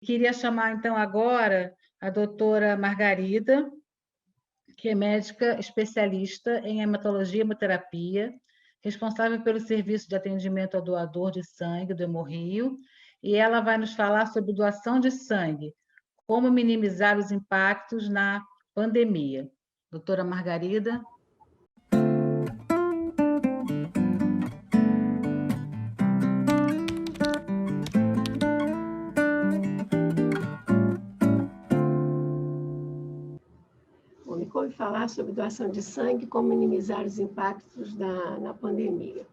Queria chamar, então, agora a doutora Margarida, que é médica especialista em hematologia e hemoterapia, responsável pelo serviço de atendimento ao doador de sangue do Hemorrio, e ela vai nos falar sobre doação de sangue, como minimizar os impactos na pandemia. Doutora Margarida. Bom, me ouve falar sobre doação de sangue, como minimizar os impactos na pandemia.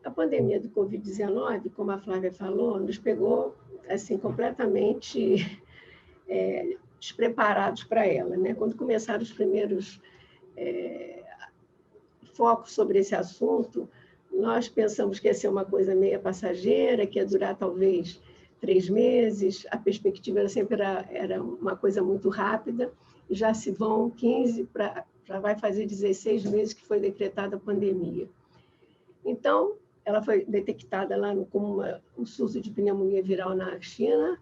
A pandemia do Covid-19, como a Flávia falou, nos pegou assim completamente despreparados para ela, né? Quando começaram os primeiros focos sobre esse assunto, nós pensamos que ia ser uma coisa meia passageira, que ia durar talvez 3 meses, a perspectiva sempre era uma coisa muito rápida, e já se vão 15, já vai fazer 16 meses que foi decretada a pandemia. Então, ela foi detectada lá como um surto de pneumonia viral na China,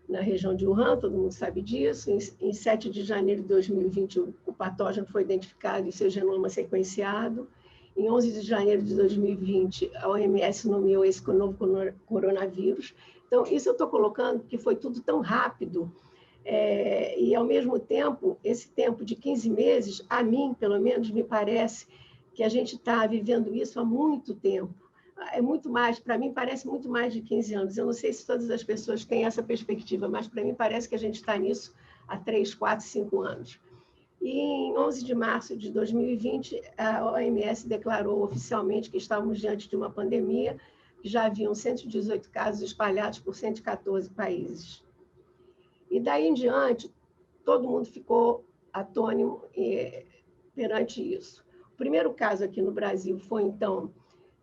na região de Wuhan, todo mundo sabe disso. Em 7 de janeiro de 2020, o patógeno foi identificado e seu genoma sequenciado. Em 11 de janeiro de 2020, a OMS nomeou esse novo coronavírus. Então, isso eu estou colocando porque foi tudo tão rápido, e, ao mesmo tempo, esse tempo de 15 meses, a mim, pelo menos, me parece que a gente está vivendo isso há muito tempo. É muito mais, para mim, parece muito mais de 15 anos. Eu não sei se todas as pessoas têm essa perspectiva, mas para mim parece que a gente está nisso há 3, 4, 5 anos. E em 11 de março de 2020, a OMS declarou oficialmente que estávamos diante de uma pandemia, que já haviam 118 casos espalhados por 114 países. E daí em diante, todo mundo ficou atônito perante isso. O primeiro caso aqui no Brasil foi, então,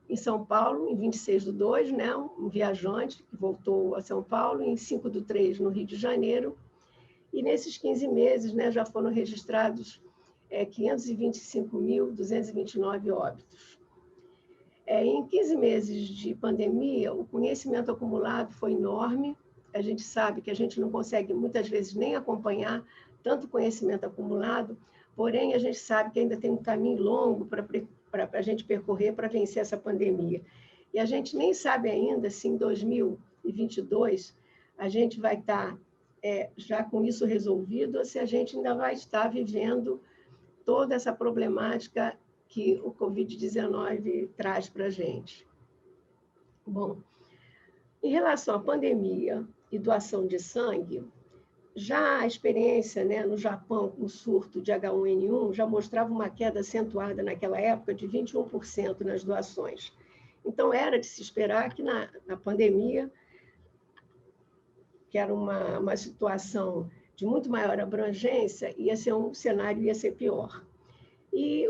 em São Paulo, em 26/2, né, um viajante que voltou a São Paulo, em 5/3, no Rio de Janeiro. E nesses 15 meses, né, já foram registrados 525.229 óbitos. Em 15 meses de pandemia, o conhecimento acumulado foi enorme. A gente sabe que a gente não consegue, muitas vezes, nem acompanhar tanto conhecimento acumulado, porém, a gente sabe que ainda tem um caminho longo para a gente percorrer para vencer essa pandemia. E a gente nem sabe ainda se em 2022 a gente vai estar já com isso resolvido ou se a gente ainda vai estar vivendo toda essa problemática que o Covid-19 traz para a gente. Bom, em relação à pandemia e doação de sangue, já a experiência, né, no Japão com o surto de H1N1 já mostrava uma queda acentuada naquela época de 21% nas doações. Então, era de se esperar que na pandemia, que era uma situação de muito maior abrangência, o cenário ia ser pior. E,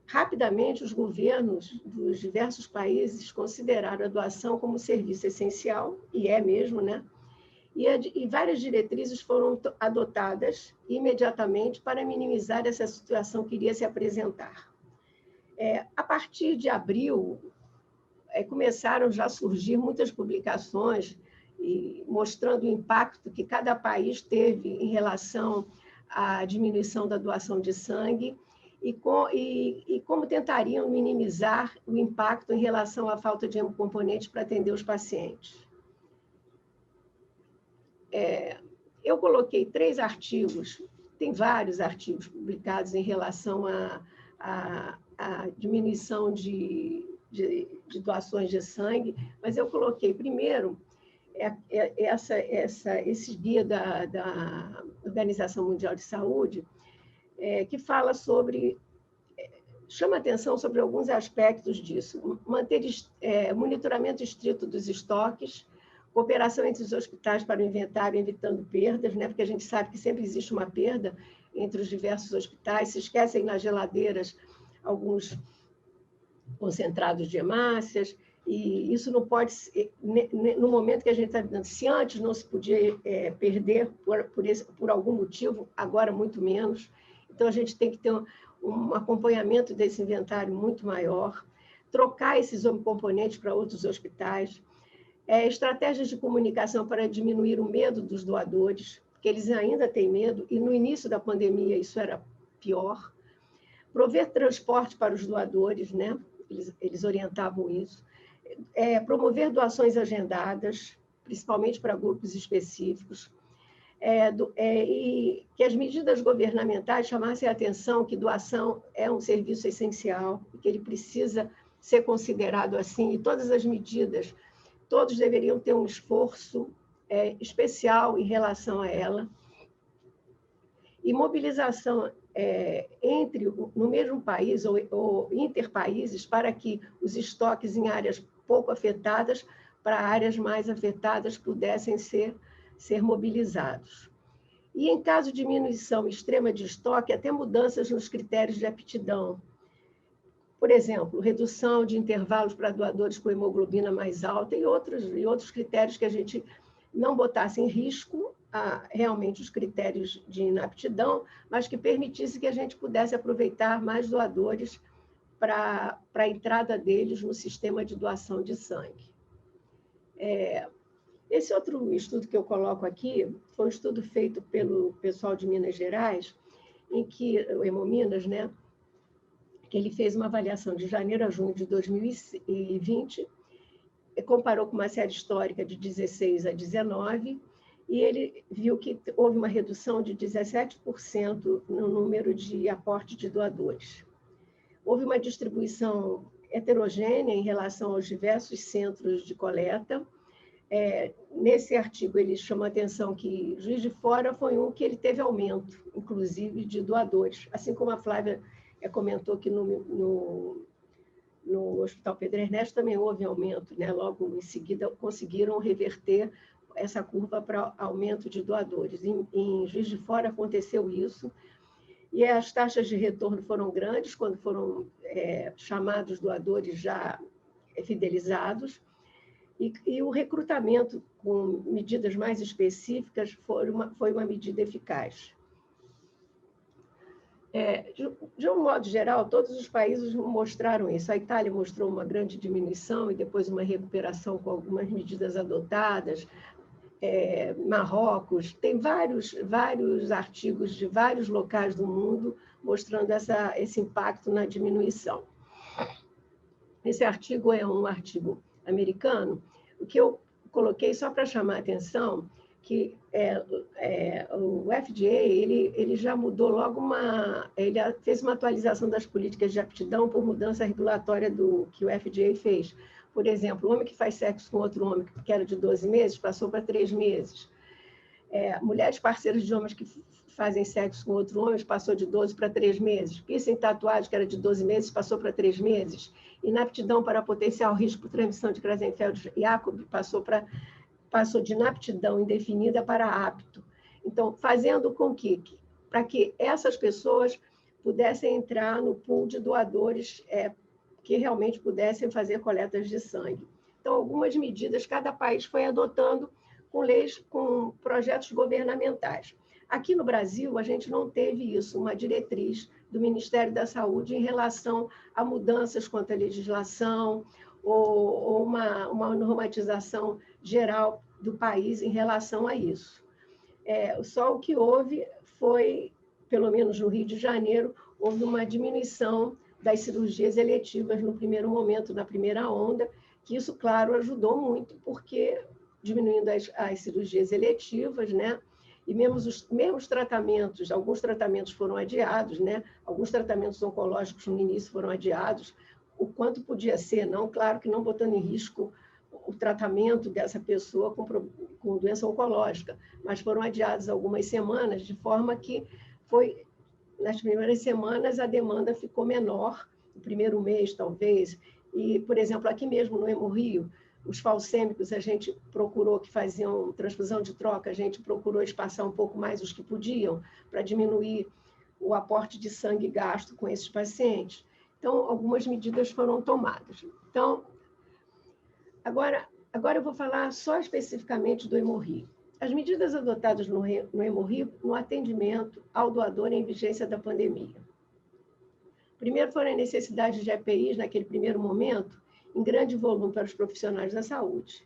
rapidamente, os governos dos diversos países consideraram a doação como serviço essencial, e é mesmo, né? E várias diretrizes foram adotadas imediatamente para minimizar essa situação que iria se apresentar. A partir de abril, começaram já a surgir muitas publicações mostrando o impacto que cada país teve em relação à diminuição da doação de sangue e como tentariam minimizar o impacto em relação à falta de hemocomponentes para atender os pacientes. Eu coloquei 3 artigos, tem vários artigos publicados em relação à diminuição de doações de sangue, mas eu coloquei primeiro esse guia da Organização Mundial de Saúde, que fala chama atenção sobre alguns aspectos disso. Manter monitoramento estrito dos estoques, cooperação entre os hospitais para o inventário, evitando perdas, né? Porque a gente sabe que sempre existe uma perda entre os diversos hospitais, se esquecem nas geladeiras alguns concentrados de hemácias, e isso não pode, no momento que a gente está vivendo, se antes não se podia perder por algum motivo, agora muito menos. Então, a gente tem que ter um acompanhamento desse inventário muito maior, trocar esses componentes para outros hospitais, Estratégias de comunicação para diminuir o medo dos doadores, porque eles ainda têm medo, e no início da pandemia isso era pior. Prover transporte para os doadores, né? Eles orientavam isso. Promover doações agendadas, principalmente para grupos específicos. E que as medidas governamentais chamassem a atenção que doação é um serviço essencial, que ele precisa ser considerado assim, e todas as medidas, todos deveriam ter um esforço especial em relação a ela. E mobilização no mesmo país ou interpaíses para que os estoques em áreas pouco afetadas para áreas mais afetadas pudessem ser mobilizados. E, em caso de diminuição extrema de estoque, até mudanças nos critérios de aptidão. Por exemplo, redução de intervalos para doadores com hemoglobina mais alta e outros critérios que a gente não botasse em risco realmente os critérios de inaptidão, mas que permitisse que a gente pudesse aproveitar mais doadores para a entrada deles no sistema de doação de sangue. Esse outro estudo que eu coloco aqui foi um estudo feito pelo pessoal de Minas Gerais, em que o Hemominas, né, que ele fez uma avaliação de janeiro a junho de 2020, comparou com uma série histórica de 16 a 19, e ele viu que houve uma redução de 17% no número de aporte de doadores. Houve uma distribuição heterogênea em relação aos diversos centros de coleta. Nesse artigo, ele chamou a atenção que Juiz de Fora foi um que ele teve aumento, inclusive, de doadores, assim como a Flávia comentou que no Hospital Pedro Ernesto também houve aumento, né? Logo em seguida conseguiram reverter essa curva para aumento de doadores. Em Juiz de Fora aconteceu isso, e as taxas de retorno foram grandes quando foram chamados doadores já fidelizados, e o recrutamento com medidas mais específicas foi uma medida eficaz. De um modo geral, todos os países mostraram isso. A Itália mostrou uma grande diminuição e depois uma recuperação com algumas medidas adotadas. Marrocos, tem vários artigos de vários locais do mundo mostrando esse impacto na diminuição. Esse artigo é um artigo americano, o que eu coloquei só para chamar a atenção, que o FDA ele já mudou logo ele fez uma atualização das políticas de aptidão por mudança regulatória que o FDA fez. Por exemplo, o homem que faz sexo com outro homem, que era de 12 meses, passou para 3 meses. Mulheres parceiras de homens que fazem sexo com outro homem, passou de 12 para 3 meses. Piercing tatuagem, que era de 12 meses, passou para 3 meses. Inaptidão para potencial risco por transmissão de Creutzfeldt-Jakob passou de inaptidão indefinida para apto. Então, fazendo com para que essas pessoas pudessem entrar no pool de doadores que realmente pudessem fazer coletas de sangue. Então, algumas medidas cada país foi adotando com leis, com projetos governamentais. Aqui no Brasil, a gente não teve isso, uma diretriz do Ministério da Saúde em relação a mudanças quanto à legislação ou uma normatização geral do país em relação a isso. Só o que houve foi, pelo menos no Rio de Janeiro, houve uma diminuição das cirurgias eletivas no primeiro momento, na primeira onda, que isso, claro, ajudou muito, porque diminuindo as cirurgias eletivas, né? E mesmo os tratamentos, alguns tratamentos foram adiados, né? Alguns tratamentos oncológicos no início foram adiados, o quanto podia ser, não, claro que não botando em risco o tratamento dessa pessoa com doença oncológica, mas foram adiados algumas semanas, de forma que nas primeiras semanas a demanda ficou menor, no primeiro mês talvez, e, por exemplo, aqui mesmo no Hemorrio, os falcêmicos, a gente procurou, que faziam transfusão de troca, a gente procurou espaçar um pouco mais os que podiam, para diminuir o aporte de sangue gasto com esses pacientes. Então, algumas medidas foram tomadas. Então, agora eu vou falar só especificamente do Hemorrio. As medidas adotadas no Hemorrio no atendimento ao doador em vigência da pandemia. Primeiro foram as necessidades de EPIs, naquele primeiro momento, em grande volume para os profissionais da saúde.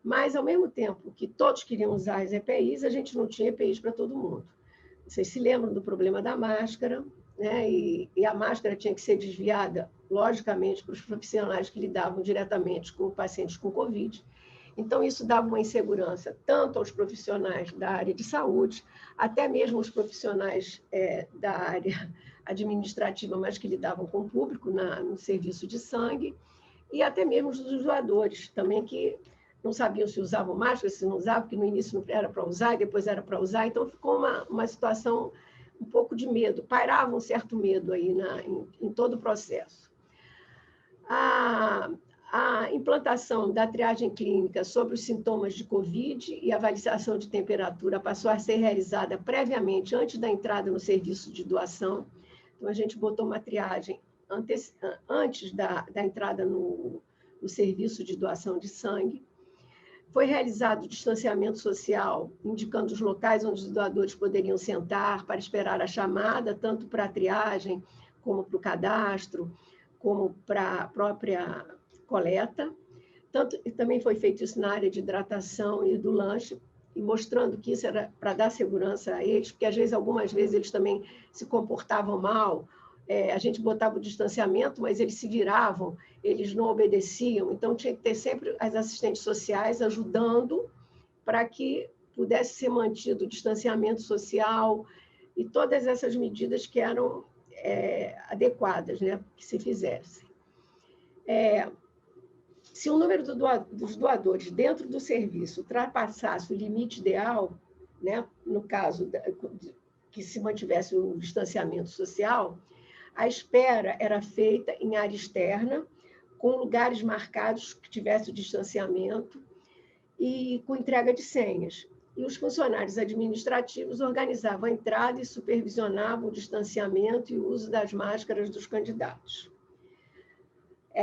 Mas, ao mesmo tempo que todos queriam usar as EPIs, a gente não tinha EPIs para todo mundo. Vocês se lembram do problema da máscara, né? E a máscara tinha que ser desviada, logicamente, para os profissionais que lidavam diretamente com pacientes com Covid. Então, isso dava uma insegurança tanto aos profissionais da área de saúde, até mesmo os profissionais da área administrativa, mas que lidavam com o público no serviço de sangue, e até mesmo os doadores também, que não sabiam se usavam máscara, se não usavam, porque no início não era para usar e depois era para usar, então ficou uma situação um pouco de medo, pairava um certo medo aí em todo o processo. A implantação da triagem clínica sobre os sintomas de Covid e a avaliação de temperatura passou a ser realizada previamente, antes da entrada no serviço de doação. Então, a gente botou uma triagem antes da entrada no serviço de doação de sangue. Foi realizado o distanciamento social, indicando os locais onde os doadores poderiam sentar para esperar a chamada, tanto para a triagem, como para o cadastro, como para a própria coleta. Também foi feito isso na área de hidratação e do lanche, e mostrando que isso era para dar segurança a eles, porque algumas vezes eles também se comportavam mal. A gente botava o distanciamento, mas eles se viravam, eles não obedeciam. Então, tinha que ter sempre as assistentes sociais ajudando para que pudesse ser mantido o distanciamento social e todas essas medidas que eram adequadas, né, que se fizessem. Se o número dos doadores dentro do serviço ultrapassasse o limite ideal, né, no caso que se mantivesse o distanciamento social, a espera era feita em área externa, com lugares marcados que tivesse o distanciamento e com entrega de senhas. E os funcionários administrativos organizavam a entrada e supervisionavam o distanciamento e o uso das máscaras dos candidatos.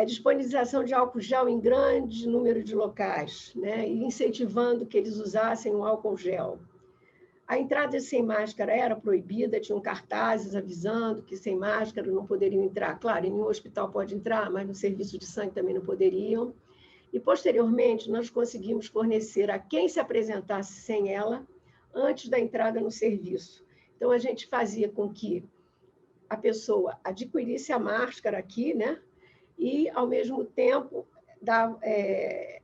Disponibilização de álcool gel em grande número de locais, né, e incentivando que eles usassem o álcool gel. A entrada sem máscara era proibida, tinham cartazes avisando que sem máscara não poderiam entrar. Claro, em nenhum hospital pode entrar, mas no serviço de sangue também não poderiam. E, posteriormente, nós conseguimos fornecer a quem se apresentasse sem ela, antes da entrada no serviço. Então, a gente fazia com que a pessoa adquirisse a máscara aqui, né? E, ao mesmo tempo,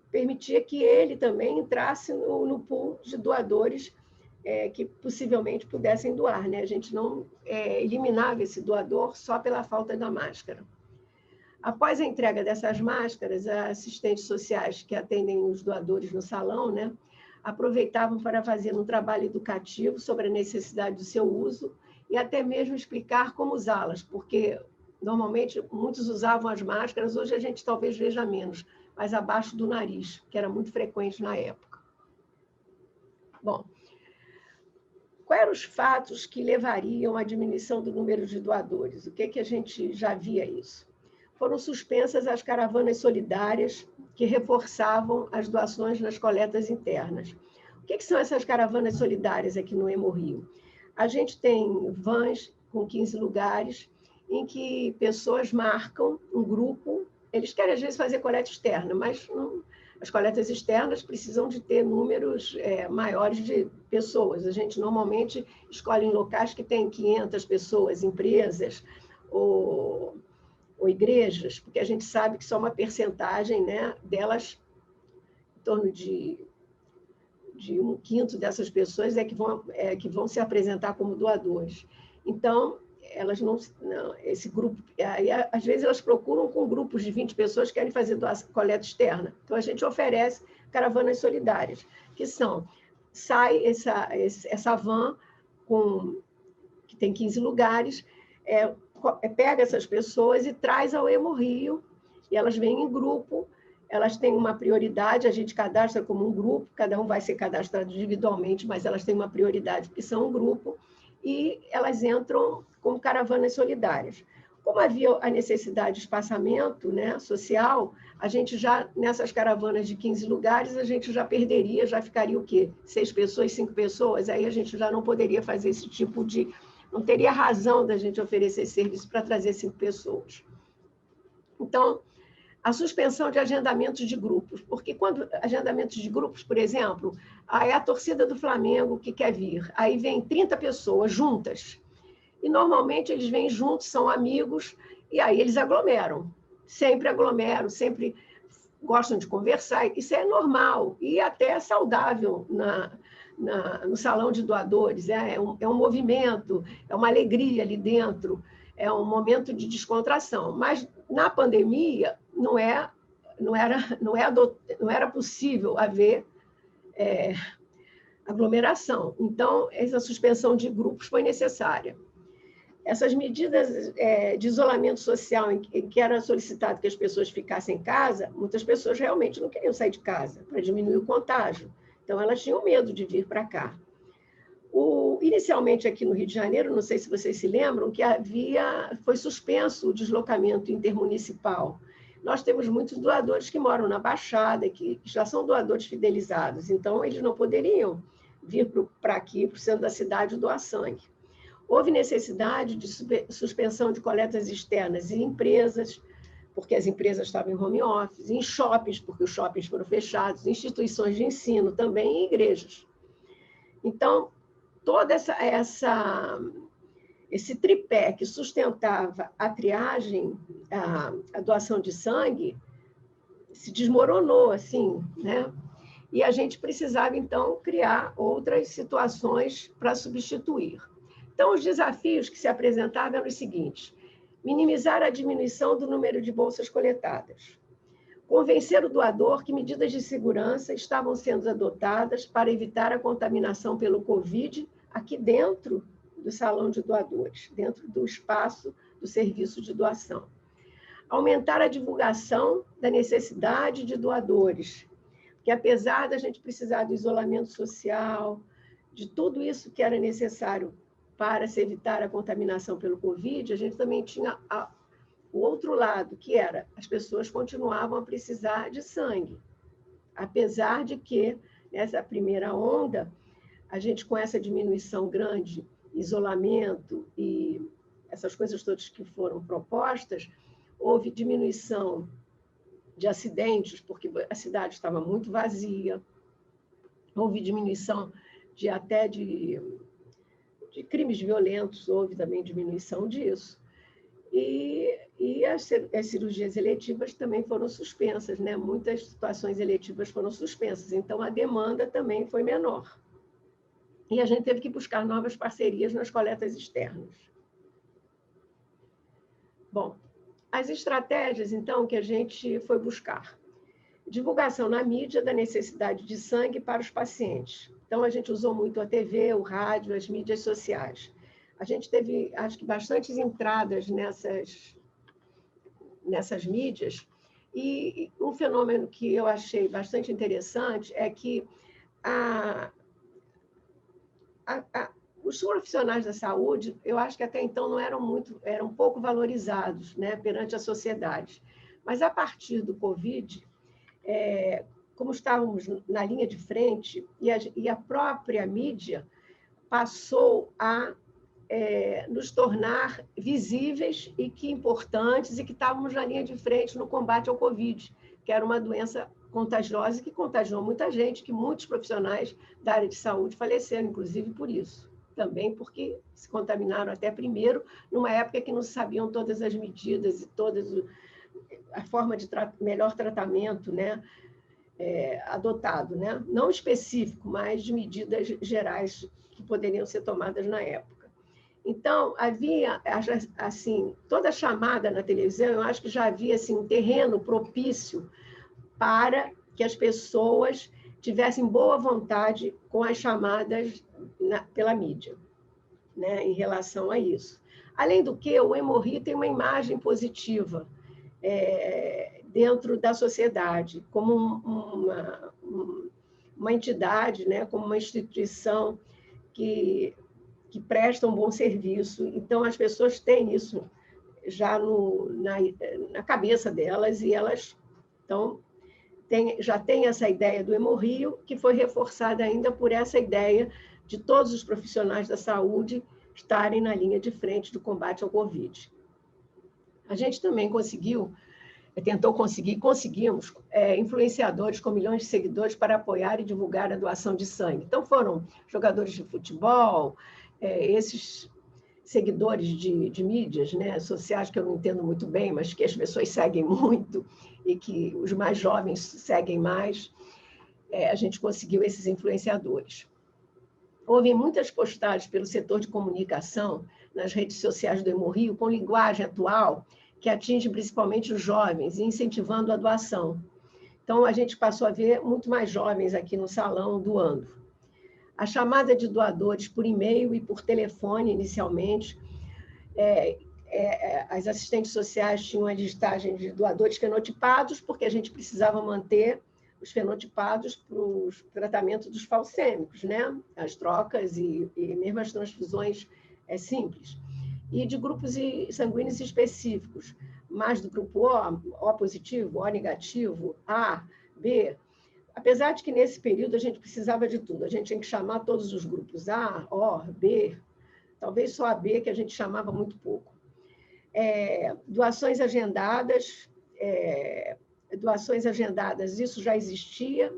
permitia que ele também entrasse no pool de doadores que possivelmente pudessem doar, né? A gente não eliminava esse doador só pela falta da máscara. Após a entrega dessas máscaras, as assistentes sociais que atendem os doadores no salão, né, aproveitavam para fazer um trabalho educativo sobre a necessidade do seu uso e até mesmo explicar como usá-las, porque normalmente muitos usavam as máscaras, hoje a gente talvez veja menos, mas abaixo do nariz, que era muito frequente na época. Bom, quais eram os fatos que levariam à diminuição do número de doadores? O que a gente já via isso? Foram suspensas as caravanas solidárias que reforçavam as doações nas coletas internas. O que são essas caravanas solidárias aqui no Hemorrio? A gente tem vans com 15 lugares em que pessoas marcam um grupo, eles querem às vezes fazer coleta externa, mas não, as coletas externas precisam de ter números maiores de pessoas. A gente normalmente escolhe em locais que tem 500 pessoas, empresas ou igrejas, porque a gente sabe que só uma percentagem, né, delas, em torno de 1/5 dessas pessoas que vão se apresentar como doadores. Então, elas não esse grupo, às vezes elas procuram com grupos de 20 pessoas que querem fazer coleta externa. Então, a gente oferece caravanas solidárias, que sai essa van que tem 15 lugares, pega essas pessoas e traz ao Hemorrio, e elas vêm em grupo, elas têm uma prioridade, a gente cadastra como um grupo, cada um vai ser cadastrado individualmente, mas elas têm uma prioridade porque são um grupo, e elas entram como caravanas solidárias. Como havia a necessidade de espaçamento, né, social, a gente já, nessas caravanas de 15 lugares, a gente já perderia, já ficaria o quê? 6 pessoas, 5 pessoas, aí a gente já não poderia fazer esse tipo de... Não teria razão da gente oferecer esse serviço para trazer 5 pessoas. Então, a suspensão de agendamentos de grupos, porque quando agendamentos de grupos, por exemplo, aí a torcida do Flamengo que quer vir, aí vem 30 pessoas juntas, e normalmente eles vêm juntos, são amigos, e aí eles aglomeram, sempre gostam de conversar, isso é normal e até saudável no salão de doadores, é um movimento, é uma alegria ali dentro, é um momento de descontração, mas na pandemia não era possível haver aglomeração, então essa suspensão de grupos foi necessária. Essas medidas de isolamento social em que era solicitado que as pessoas ficassem em casa, muitas pessoas realmente não queriam sair de casa para diminuir o contágio. Então, elas tinham medo de vir para cá. Inicialmente, aqui no Rio de Janeiro, não sei se vocês se lembram, que foi suspenso o deslocamento intermunicipal. Nós temos muitos doadores que moram na Baixada, que já são doadores fidelizados, então eles não poderiam vir para aqui, para o centro da cidade, doar sangue. Houve necessidade de suspensão de coletas externas em empresas, porque as empresas estavam em home office, em shoppings, porque os shoppings foram fechados, instituições de ensino também e igrejas. Então, todo esse tripé que sustentava a triagem, a doação de sangue, se desmoronou, assim, né? E a gente precisava, então, criar outras situações para substituir. Então, os desafios que se apresentavam eram os seguintes: minimizar a diminuição do número de bolsas coletadas, convencer o doador que medidas de segurança estavam sendo adotadas para evitar a contaminação pelo Covid aqui dentro do salão de doadores, dentro do espaço do serviço de doação. Aumentar a divulgação da necessidade de doadores, que apesar da gente precisar do isolamento social, de tudo isso que era necessário para se evitar a contaminação pelo Covid, a gente também tinha o outro lado, que era as pessoas continuavam a precisar de sangue. Apesar de que, nessa primeira onda, a gente com essa diminuição grande, isolamento e essas coisas todas que foram propostas, houve diminuição de acidentes, porque a cidade estava muito vazia, houve diminuição até de crimes violentos, houve também diminuição disso. E as cirurgias eletivas também foram suspensas, né? Muitas situações eletivas foram suspensas, então a demanda também foi menor. E a gente teve que buscar novas parcerias nas coletas externas. Bom, as estratégias, então, que a gente foi buscar. Divulgação na mídia da necessidade de sangue para os pacientes. Então, a gente usou muito a TV, o rádio, as mídias sociais. A gente teve, acho que, bastantes entradas nessas mídias. E um fenômeno que eu achei bastante interessante é que os profissionais da saúde, eu acho que até então não eram pouco valorizados, né, perante a sociedade. Mas, a partir do Covid, como estávamos na linha de frente, e a própria mídia passou a nos tornar visíveis e que importantes, e que estávamos na linha de frente no combate ao Covid, que era uma doença contagiosa que contagiou muita gente, que muitos profissionais da área de saúde faleceram, inclusive por isso. Também porque se contaminaram até primeiro, numa época que não se sabiam todas as medidas e todas a forma de melhor tratamento, né, adotado, né? Não específico, mas de medidas gerais que poderiam ser tomadas na época. Então, havia, assim, toda chamada na televisão, eu acho que já havia assim, um terreno propício para que as pessoas tivessem boa vontade com as chamadas pela mídia, né, em relação a isso. Além do que, o Hemorri tem uma imagem positiva dentro da sociedade, como uma entidade, né, como uma instituição que presta um bom serviço. Então, as pessoas têm isso já na cabeça delas, e elas já têm essa ideia do Hemorrio, que foi reforçada ainda por essa ideia de todos os profissionais da saúde estarem na linha de frente do combate ao Covid. A gente também conseguiu conseguimos influenciadores com milhões de seguidores para apoiar e divulgar a doação de sangue. Então, foram jogadores de futebol, esses seguidores de mídias, né, sociais, que eu não entendo muito bem, mas que as pessoas seguem muito e que os mais jovens seguem mais, a gente conseguiu esses influenciadores. Houve muitas postagens pelo setor de comunicação nas redes sociais do Hemorrio com linguagem atual que atinge principalmente os jovens, incentivando a doação. Então, a gente passou a ver muito mais jovens aqui no salão doando. A chamada de doadores por e-mail e por telefone, inicialmente, as assistentes sociais tinham a listagem de doadores fenotipados, porque a gente precisava manter os fenotipados para o tratamento dos falcêmicos, né? As trocas e mesmo as transfusões simples. E de grupos sanguíneos específicos, mais do grupo O positivo, O negativo, A, B. Apesar de que nesse período a gente precisava de tudo, a gente tinha que chamar todos os grupos A, O, B, talvez só a B, que a gente chamava muito pouco. Doações agendadas, isso já existia,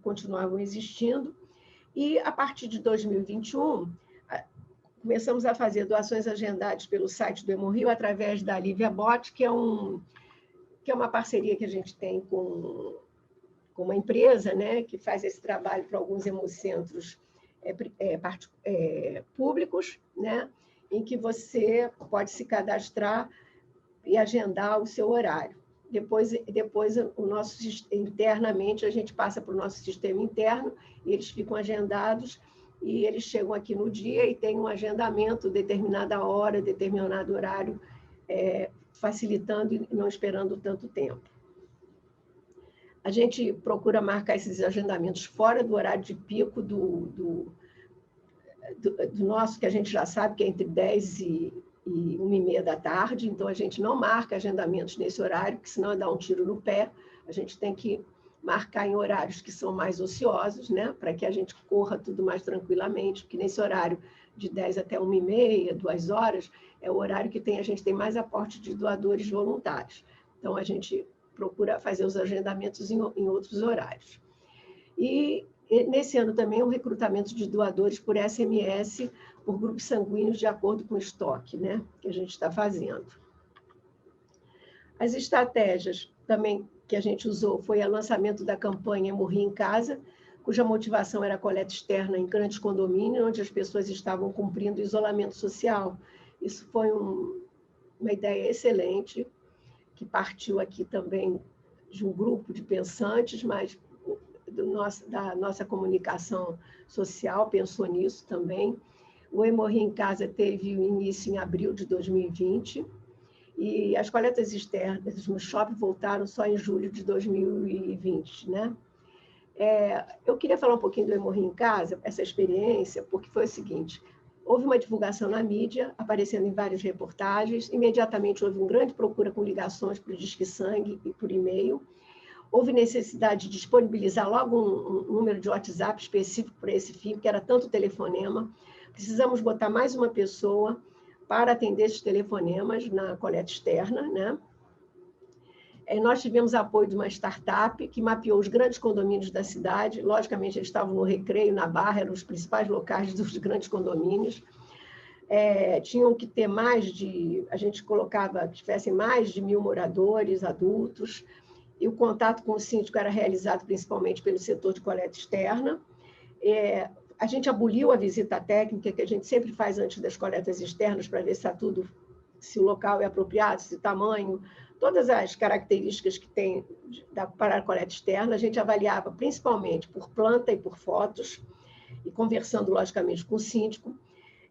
continuavam existindo, e a partir de 2021, começamos a fazer doações agendadas pelo site do Hemorrio através da Lívia Bot, que é uma parceria que a gente tem com uma empresa, né, que faz esse trabalho para alguns hemocentros públicos, né, em que você pode se cadastrar e agendar o seu horário. Depois internamente, a gente passa para o nosso sistema interno e eles ficam agendados e eles chegam aqui no dia e tem um agendamento, determinada hora, determinado horário, facilitando e não esperando tanto tempo. A gente procura marcar esses agendamentos fora do horário de pico do nosso, que a gente já sabe que é entre 10 e 1h30 da tarde, então a gente não marca agendamentos nesse horário, porque senão dá um tiro no pé. A gente tem que marcar em horários que são mais ociosos, né, para que a gente corra tudo mais tranquilamente, porque nesse horário de 10 até 1h30, 2 horas, é o horário que a gente tem mais aporte de doadores voluntários. Então, a gente procura fazer os agendamentos em outros horários. E nesse ano também o recrutamento de doadores por SMS, por grupos sanguíneos, de acordo com o estoque, né, que a gente está fazendo. As estratégias também que a gente usou foi o lançamento da campanha Hemorrio em Casa, cuja motivação era a coleta externa em grandes condomínios, onde as pessoas estavam cumprindo isolamento social. Isso foi uma ideia excelente, que partiu aqui também de um grupo de pensantes, mas da nossa comunicação social pensou nisso também. O Hemorrio em Casa teve início em abril de 2020, e as coletas externas no shopping voltaram só em julho de 2020, né? Eu queria falar um pouquinho do Hemorrio em Casa, essa experiência, porque foi o seguinte: houve uma divulgação na mídia, aparecendo em várias reportagens, imediatamente houve uma grande procura com ligações para o Disque Sangue e por e-mail. Houve necessidade de disponibilizar logo um número de WhatsApp específico para esse fim, que era tanto telefonema. Precisamos botar mais uma pessoa para atender esses telefonemas na coleta externa, né? Nós tivemos apoio de uma startup que mapeou os grandes condomínios da cidade. Logicamente, eles estavam no Recreio, na Barra, eram os principais locais dos grandes condomínios. Tinham que ter a gente colocava que tivessem mais de 1.000 moradores, adultos, e o contato com o síndico era realizado principalmente pelo setor de coleta externa. A gente aboliu a visita técnica, que a gente sempre faz antes das coletas externas, para ver se o local é apropriado, se o tamanho, todas as características que tem para a coleta externa. A gente avaliava principalmente por planta e por fotos, e conversando, logicamente, com o síndico.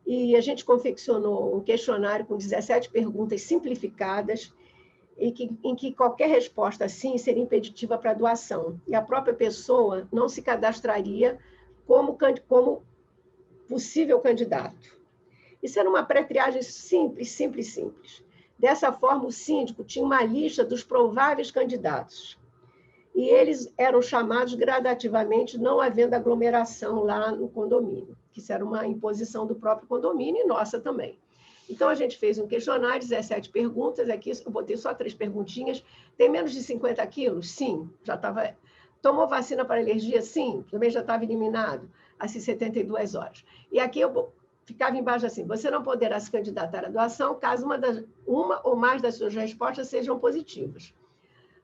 E a gente confeccionou um questionário com 17 perguntas simplificadas, em que qualquer resposta sim seria impeditiva para a doação. E a própria pessoa não se cadastraria como possível candidato. Isso era uma pré-triagem simples. Dessa forma, o síndico tinha uma lista dos prováveis candidatos. E eles eram chamados gradativamente, não havendo aglomeração lá no condomínio, que isso era uma imposição do próprio condomínio e nossa também. Então, a gente fez um questionário, 17 perguntas, aqui eu botei só 3 perguntinhas. Tem menos de 50 quilos? Sim, já estava... Tomou vacina para alergia? Sim, também já estava eliminado, assim, 72 horas. E aqui eu ficava embaixo assim, você não poderá se candidatar à doação caso uma ou mais das suas respostas sejam positivas.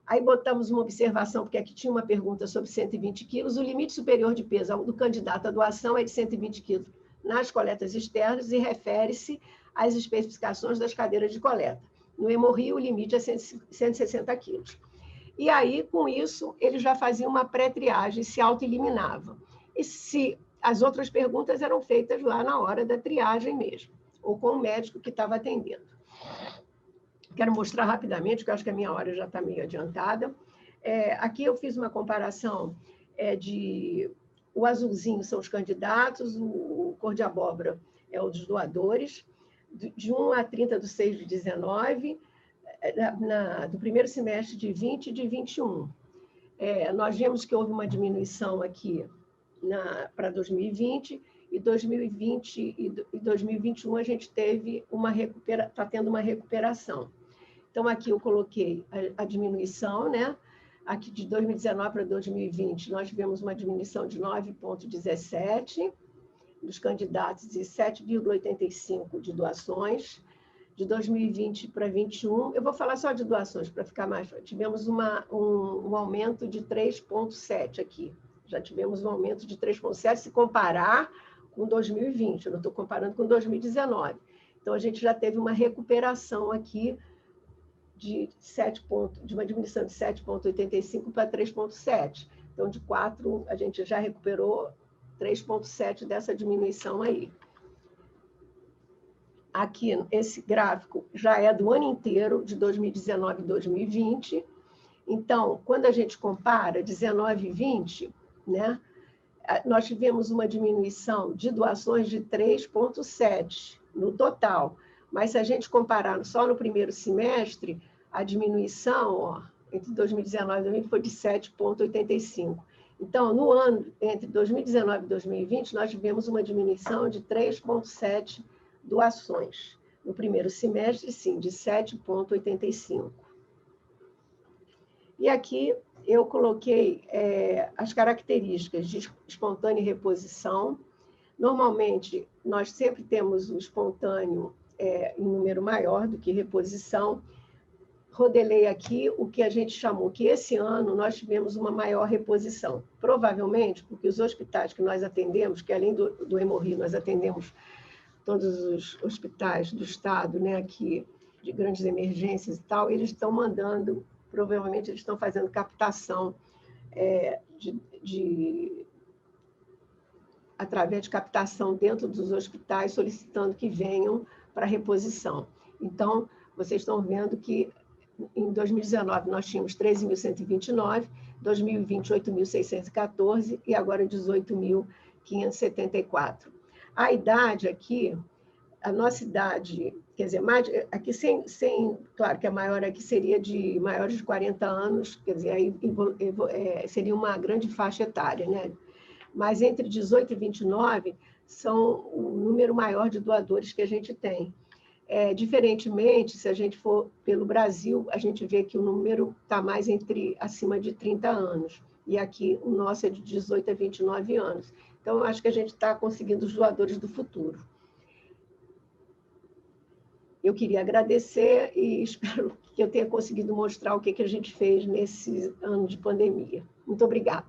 Aí botamos uma observação, porque aqui tinha uma pergunta sobre 120 quilos, o limite superior de peso do candidato à doação é de 120 quilos nas coletas externas e refere-se às especificações das cadeiras de coleta. No Hemorrio, o limite é 160 quilos. E aí, com isso, ele já fazia uma pré-triagem, se auto-eliminava. E se as outras perguntas eram feitas lá na hora da triagem mesmo, ou com o médico que estava atendendo. Quero mostrar rapidamente, porque eu acho que a minha hora já está meio adiantada. Aqui eu fiz uma comparação de... O azulzinho são os candidatos, o cor de abóbora é o dos doadores, de 1 a 30 de 6 de 19, do primeiro semestre de 20 e de 21. Nós vemos que houve uma diminuição aqui para 2020, e 2020 e 2021 a gente teve está tendo uma recuperação. Então, aqui eu coloquei a diminuição, né? Aqui de 2019 para 2020, nós tivemos uma diminuição de 9,17 dos candidatos e 7,85 de doações. De 2020 para 2021, eu vou falar só de doações, para ficar mais... Tivemos um aumento de 3,7 aqui. Já tivemos um aumento de 3,7 se comparar com 2020, eu não estou comparando com 2019. Então, a gente já teve uma recuperação aqui de uma diminuição de 7,85 para 3,7. Então, de 4, a gente já recuperou 3,7 dessa diminuição aí. Aqui, esse gráfico já é do ano inteiro, de 2019 e 2020. Então, quando a gente compara 19 e 20, né, nós tivemos uma diminuição de doações de 3,7 no total. Mas se a gente comparar só no primeiro semestre, a diminuição entre 2019 e 2020 foi de 7,85. Então, no ano entre 2019 e 2020, nós tivemos uma diminuição de 3,7 doações. No primeiro semestre, sim, de 7,85. E aqui eu coloquei as características de espontânea reposição. Normalmente, nós sempre temos o espontâneo em número maior do que reposição. Rodelei aqui o que a gente chamou que esse ano nós tivemos uma maior reposição. Provavelmente porque os hospitais que nós atendemos, que além do Hemorrio, nós atendemos todos os hospitais do estado, né, aqui de grandes emergências e tal, eles estão mandando, provavelmente eles estão fazendo captação através de captação dentro dos hospitais, solicitando que venham para reposição. Então, vocês estão vendo que em 2019 nós tínhamos 13.129, 2020 8.614 e agora 18.574. A idade aqui, a nossa idade, quer dizer, aqui claro que a maior aqui seria de maiores de 40 anos, quer dizer, aí seria uma grande faixa etária, né? Mas entre 18 e 29 são o número maior de doadores que a gente tem. Diferentemente, se a gente for pelo Brasil, a gente vê que o número está mais acima de 30 anos. E aqui o nosso é de 18 a 29 anos. Então, eu acho que a gente está conseguindo os doadores do futuro. Eu queria agradecer e espero que eu tenha conseguido mostrar o que a gente fez nesse ano de pandemia. Muito obrigada.